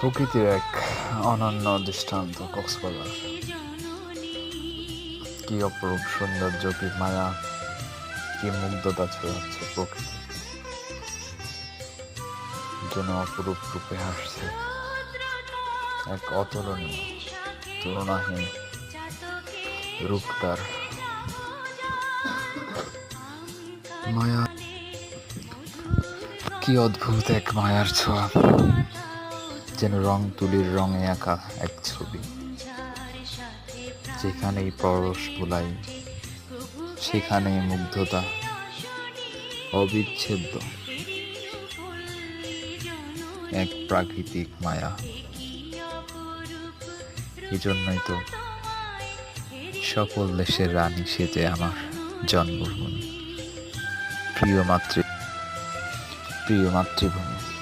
প্রকৃতির এক অনন্য দৃষ্টান্ত কক্সবাজার। কি অপরূপ সৌন্দর্য, কি মায়া, কি মুগ্ধতা ছড়াচ্ছে প্রকৃতি, যেন অপরূপ রূপে হাসছে এক অতুলনীয় তুলনাহীন রূপ তার। মায়া, কি অদ্ভুত এক মায়ার ছোঁয়া, যেন রং তুলির রঙে আঁকা এক ছবি। যেখানেই পরশ বুলাই সেখানেই মুগ্ধতা অবিচ্ছেদ্য এক প্রাকৃতিক মায়া। এজন্যই তো সকল দেশের রানী সেজে আমার জন্মভূমি, প্রিয় মাতৃভূমি।